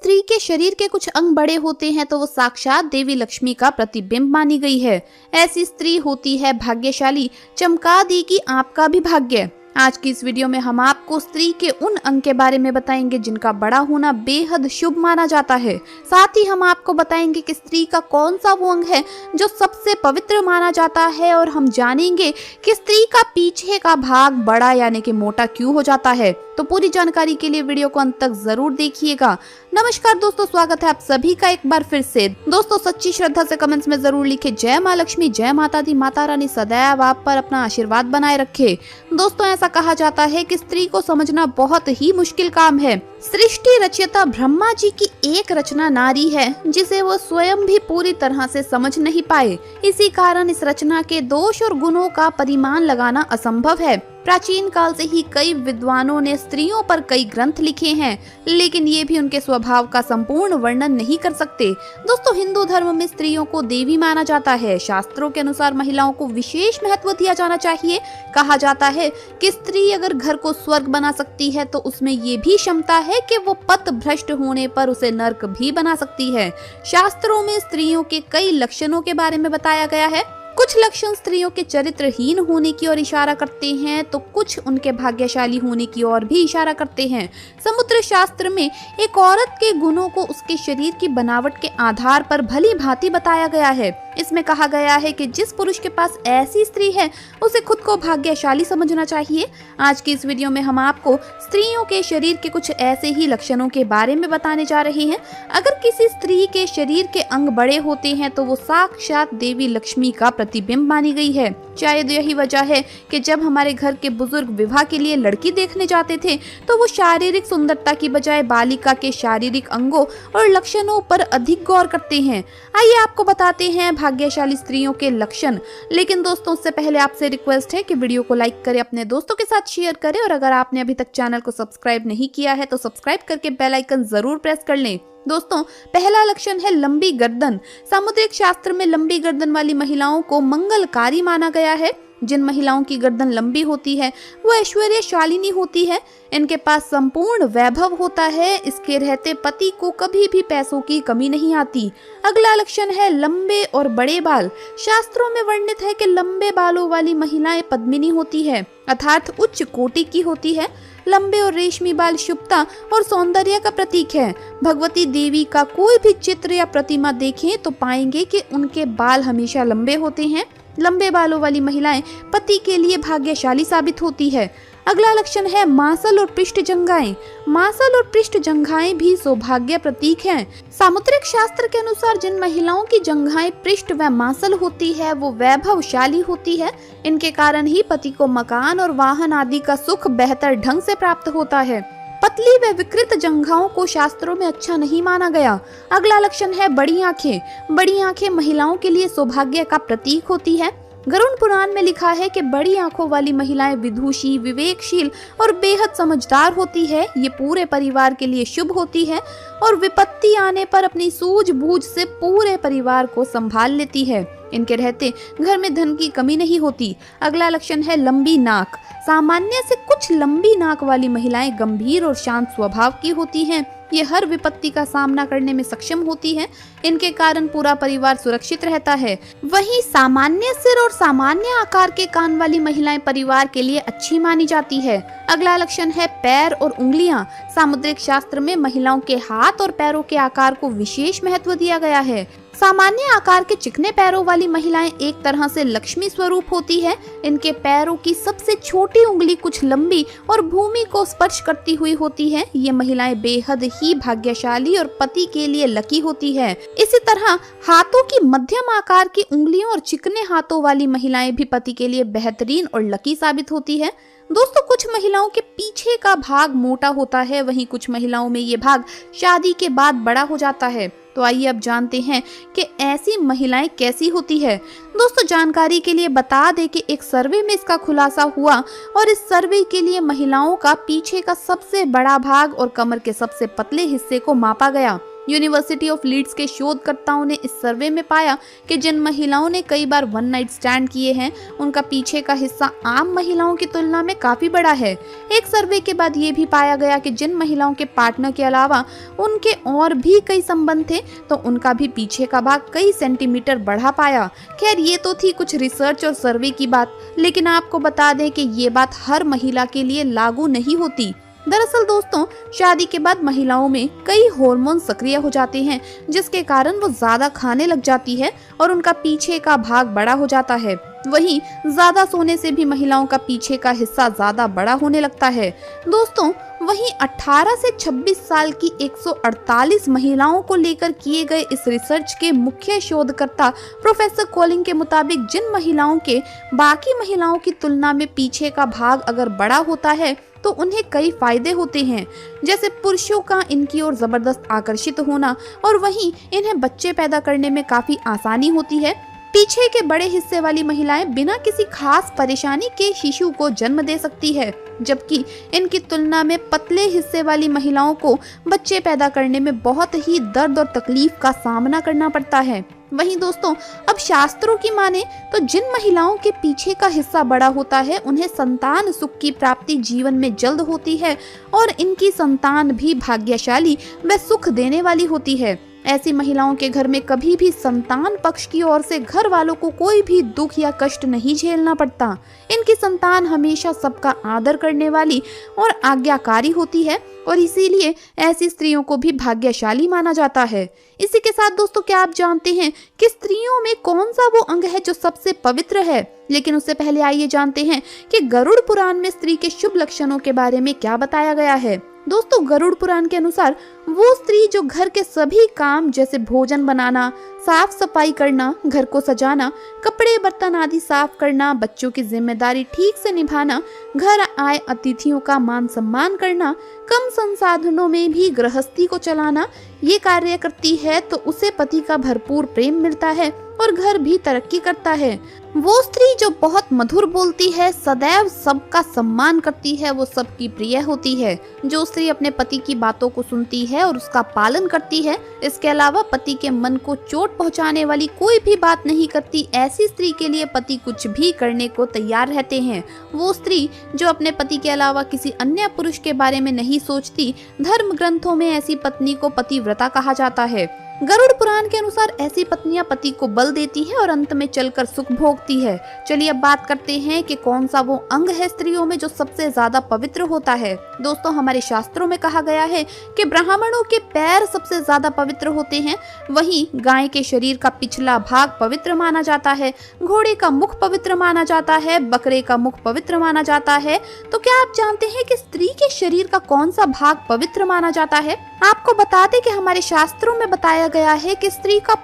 स्त्री के शरीर के कुछ अंग बड़े होते हैं तो वो साक्षात देवी लक्ष्मी का प्रतिबिंब मानी गई है। ऐसी स्त्री होती है भाग्यशाली, चमका देगी आपका भी भाग्य। आज की इस वीडियो में हम आपको स्त्री के उन अंग के बारे में बताएंगे जिनका बड़ा होना बेहद शुभ माना जाता है। साथ ही हम आपको बताएंगे कि स्त्री का कौन सा वो अंग है जो सबसे पवित्र माना जाता है, और हम जानेंगे कि स्त्री का पीछे का भाग बड़ा यानी कि मोटा क्यों हो जाता है। तो पूरी जानकारी के लिए वीडियो को अंत तक जरूर देखिएगा। नमस्कार दोस्तों, स्वागत है आप सभी का एक बार फिर से। दोस्तों सच्ची श्रद्धा से कमेंट्स में जरूर लिखे जय माँ लक्ष्मी, जय माता दी, माता रानी सदैव आप पर अपना आशीर्वाद बनाए रखे। दोस्तों ऐसा कहा जाता है कि स्त्री को समझना बहुत ही मुश्किल काम है। सृष्टि रचयिता ब्रह्मा जी की एक रचना नारी है जिसे वो स्वयं भी पूरी तरह से समझ नहीं पाए। इसी कारण इस रचना के दोष और गुणों का परिमाण लगाना असंभव है। प्राचीन काल से ही कई विद्वानों ने स्त्रियों पर कई ग्रंथ लिखे हैं, लेकिन ये भी उनके स्वभाव का संपूर्ण वर्णन नहीं कर सकते। दोस्तों हिंदू धर्म में स्त्रियों को देवी माना जाता है। शास्त्रों के अनुसार महिलाओं को विशेष महत्व दिया जाना चाहिए। कहा जाता है कि स्त्री अगर घर को स्वर्ग बना सकती है तो उसमें ये भी क्षमता है कि वो पथ भ्रष्ट होने पर उसे नर्क भी बना सकती है। शास्त्रों में स्त्रियों के कई लक्षणों के बारे में बताया गया है। कुछ लक्षण स्त्रियों के चरित्रहीन होने की ओर इशारा करते हैं तो कुछ उनके भाग्यशाली होने की ओर भी इशारा करते हैं। समुद्र शास्त्र में एक औरत के गुणों को उसके शरीर की बनावट के आधार पर भली भांति बताया गया है। इसमें कहा गया है कि जिस पुरुष के पास ऐसी स्त्री है उसे खुद को भाग्यशाली समझना चाहिए। आज की इस वीडियो में हम आपको स्त्रियों के शरीर के कुछ ऐसे ही लक्षणों के बारे में बताने जा रहे हैं। अगर किसी स्त्री के शरीर के अंग बड़े होते हैं तो वो साक्षात देवी लक्ष्मी का प्रतिबिंब मानी गई है। शायद यही वजह है कि जब हमारे घर के बुजुर्ग विवाह के लिए लड़की देखने जाते थे तो वो शारीरिक सुंदरता की बजाय बालिका के शारीरिक अंगों और लक्षणों पर अधिक गौर करते हैं। आइए आपको बताते हैं भाग्यशाली स्त्रियों के लक्षण। लेकिन दोस्तों उससे पहले आपसे रिक्वेस्ट है कि वीडियो को लाइक करें, अपने दोस्तों के साथ शेयर करें, और अगर आपने अभी तक चैनल को सब्सक्राइब नहीं किया है तो सब्सक्राइब करके बेल आइकन जरूर प्रेस कर लें। दोस्तों पहला लक्षण है लंबी गर्दन। सामुद्रिक शास्त्र में लंबी गर्दन वाली महिलाओं को मंगलकारी माना गया है। जिन महिलाओं की गर्दन लंबी होती है वो ऐश्वर्यशालिनी होती है। इनके पास संपूर्ण वैभव होता है। इसके रहते पति को कभी भी पैसों की कमी नहीं आती। अगला लक्षण है लंबे और बड़े बाल। शास्त्रों में वर्णित है कि लंबे बालों वाली महिलाएं पद्मिनी होती है, अर्थात उच्च कोटि की होती है। लंबे और रेशमी बाल शुभता और सौंदर्य का प्रतीक है। भगवती देवी का कोई भी चित्र या प्रतिमा देखें तो पाएंगे कि उनके बाल हमेशा लंबे होते हैं। लंबे बालों वाली महिलाएं पति के लिए भाग्यशाली साबित होती है। अगला लक्षण है मांसल और पृष्ठ जंघाएं। मांसल और पृष्ठ जंघाएं भी सौभाग्य प्रतीक हैं। सामुद्रिक शास्त्र के अनुसार जिन महिलाओं की जंघाएं पृष्ठ व मांसल होती है वो वैभवशाली होती है। इनके कारण ही पति को मकान और वाहन आदि का सुख बेहतर ढंग से प्राप्त होता है। पतली व विकृत जंघाओं को शास्त्रों में अच्छा नहीं माना गया। अगला लक्षण है बड़ी आंखें। बड़ी आंखें महिलाओं के लिए सौभाग्य का प्रतीक होती है। गरुड़ पुराण में लिखा है कि बड़ी आंखों वाली महिलाएं विदुषी, विवेकशील और बेहद समझदार होती है। ये पूरे परिवार के लिए शुभ होती है और विपत्ति आने पर अपनी सूझबूझ से पूरे परिवार को संभाल लेती है। इनके रहते घर में धन की कमी नहीं होती। अगला लक्षण है लंबी नाक। सामान्य से कुछ लंबी नाक वाली महिलाएं गंभीर और शांत स्वभाव की होती हैं। ये हर विपत्ति का सामना करने में सक्षम होती है। इनके कारण पूरा परिवार सुरक्षित रहता है। वहीं सामान्य सिर और सामान्य आकार के कान वाली महिलाएं परिवार के लिए अच्छी मानी जाती है। अगला लक्षण है पैर और उंगलियां। सामुद्रिक शास्त्र में महिलाओं के हाथ और पैरों के आकार को विशेष महत्व दिया गया है। सामान्य आकार के चिकने पैरों वाली महिलाएं एक तरह से लक्ष्मी स्वरूप होती है। इनके पैरों की सबसे छोटी उंगली कुछ लंबी और भूमि को स्पर्श करती हुई होती है। ये महिलाएं बेहद ही भाग्यशाली और पति के लिए लकी होती है। इसी तरह हाथों की मध्यम आकार की उंगलियों और चिकने हाथों वाली महिलाएं भी पति के लिए बेहतरीन और लकी साबित होती है। दोस्तों कुछ महिलाओं के पीछे का भाग मोटा होता है, वहीं कुछ महिलाओं में ये भाग शादी के बाद बड़ा हो जाता है। तो आइए अब जानते हैं कि ऐसी महिलाएं कैसी होती है। दोस्तों जानकारी के लिए बता दें कि एक सर्वे में इसका खुलासा हुआ और इस सर्वे के लिए महिलाओं का पीछे का सबसे बड़ा भाग और कमर के सबसे पतले हिस्से को मापा गया। यूनिवर्सिटी ऑफ लीड्स के शोधकर्ताओं ने इस सर्वे में पाया कि जिन महिलाओं ने कई बार वन नाइट स्टैंड किए हैं, उनका पीछे का हिस्सा आम महिलाओं की तुलना में काफी बड़ा है। एक सर्वे के बाद ये भी पाया गया कि जिन महिलाओं के पार्टनर के अलावा उनके और भी कई संबंध थे, तो उनका भी पीछे का भाग कई सेंटीमीटर बढ़ा पाया। खैर, ये तो थी कुछ रिसर्च और सर्वे की बात, लेकिन आपको बता दें कि ये बात हर महिला के लिए लागू नहीं होती। दरअसल दोस्तों, शादी के बाद महिलाओं में कई हार्मोन सक्रिय हो जाते हैं, जिसके कारण वो ज्यादा खाने लग जाती है और उनका पीछे का भाग बड़ा हो जाता है। वहीं ज्यादा सोने से भी महिलाओं का पीछे का हिस्सा ज्यादा बड़ा होने लगता है। दोस्तों, वहीं 18 से 26 साल की 148 महिलाओं को लेकर किए गए इस रिसर्च के मुख्य शोधकर्ता प्रोफेसर कॉलिंग के मुताबिक जिन महिलाओं के बाकी महिलाओं की तुलना में पीछे का भाग अगर बड़ा होता है, तो उन्हें कई फायदे होते हैं, जैसे पुरुषों का इनकी ओर जबरदस्त आकर्षित होना, और वहीं इन्हें बच्चे पैदा करने में काफी आसानी होती है। पीछे के बड़े हिस्से वाली महिलाएं बिना किसी खास परेशानी के शिशु को जन्म दे सकती है, जबकि इनकी तुलना में पतले हिस्से वाली महिलाओं को बच्चे पैदा करने में बहुत ही दर्द और तकलीफ का सामना करना पड़ता है। वहीं दोस्तों, अब शास्त्रों की माने तो जिन महिलाओं के पीछे का हिस्सा बड़ा होता है, उन्हें संतान सुख की प्राप्ति जीवन में जल्द होती है और इनकी संतान भी भाग्यशाली व सुख देने वाली होती है। ऐसी महिलाओं के घर में कभी भी संतान पक्ष की ओर से घर वालों को कोई भी दुख या कष्ट नहीं झेलना पड़ता। इनकी संतान हमेशा सबका आदर करने वाली और आज्ञाकारी होती है और इसीलिए ऐसी स्त्रियों को भी भाग्यशाली माना जाता है। इसी के साथ दोस्तों, क्या आप जानते हैं कि स्त्रियों में कौन सा वो अंग है जो सबसे पवित्र है? लेकिन उससे पहले आइए जानते हैं कि गरुड़ पुराण में स्त्री के शुभ लक्षणों के बारे में क्या बताया गया है। दोस्तों, गरुड़ पुराण के अनुसार वो स्त्री जो घर के सभी काम जैसे भोजन बनाना, साफ सफाई करना, घर को सजाना, कपड़े बर्तन आदि साफ करना, बच्चों की जिम्मेदारी ठीक से निभाना, घर आए अतिथियों का मान सम्मान करना, कम संसाधनों में भी गृहस्थी को चलाना, ये कार्य करती है तो उसे पति का भरपूर प्रेम मिलता है और घर भी तरक्की करता है। वो स्त्री जो बहुत मधुर बोलती है, सदैव सबका सम्मान करती है, वो सबकी प्रिय होती है। जो स्त्री अपने पति की बातों को सुनती है और उसका पालन करती है, इसके अलावा पति के मन को चोट पहुंचाने वाली कोई भी बात नहीं करती, ऐसी स्त्री के लिए पति कुछ भी करने को तैयार रहते हैं। वो स्त्री जो अपने पति के अलावा किसी अन्य पुरुष के बारे में नहीं सोचती, धर्म ग्रंथों में ऐसी पत्नी को पतिव्रता कहा जाता है। गरुड़ पुराण के अनुसार ऐसी पत्नियां पति को बल देती हैं और अंत में चलकर सुख भोगती है। चलिए अब बात करते हैं कि कौन सा वो अंग है स्त्रियों में जो सबसे ज्यादा पवित्र होता है। दोस्तों, हमारे शास्त्रों में कहा गया है कि ब्राह्मणों के पैर सबसे ज्यादा पवित्र होते हैं, वहीं गाय के शरीर का पिछला भाग पवित्र माना जाता है, घोड़े का मुख पवित्र माना जाता है, बकरे का मुख पवित्र माना जाता है। तो क्या आप जानते हैं कि स्त्री के शरीर का कौन सा भाग पवित्र माना जाता है? आपको बता दें कि हमारे शास्त्रों में बताया गया है कि स्त्री का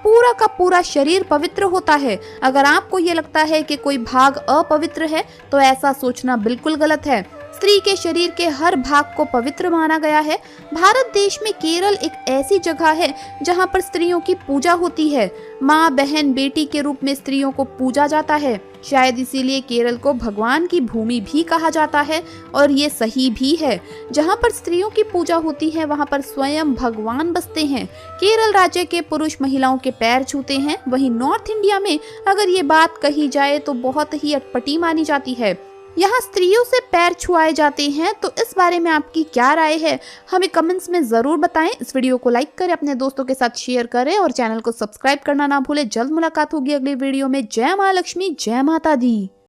पूरा शरीर पवित्र होता है। अगर आपको ये लगता है कि कोई भाग अपवित्र है, तो ऐसा सोचना बिल्कुल गलत है। स्त्री के शरीर के हर भाग को पवित्र माना गया है। भारत देश में केरल एक ऐसी जगह है जहां पर स्त्रियों की पूजा होती है। माँ, बहन, बेटी के रूप में स्त्रियों को पूजा जाता है। शायद इसीलिए केरल को भगवान की भूमि भी कहा जाता है और ये सही भी है। जहाँ पर स्त्रियों की पूजा होती है, वहाँ पर स्वयं भगवान बसते हैं। केरल राज्य के पुरुष महिलाओं के पैर छूते हैं। वहीं नॉर्थ इंडिया में अगर ये बात कही जाए तो बहुत ही अटपटी मानी जाती है। यहाँ स्त्रियों से पैर छुआए जाते हैं। तो इस बारे में आपकी क्या राय है, हमें कमेंट्स में जरूर बताएं। इस वीडियो को लाइक करें, अपने दोस्तों के साथ शेयर करें और चैनल को सब्सक्राइब करना ना भूलें। जल्द मुलाकात होगी अगली वीडियो में। जय माँ लक्ष्मी, जय माता दी।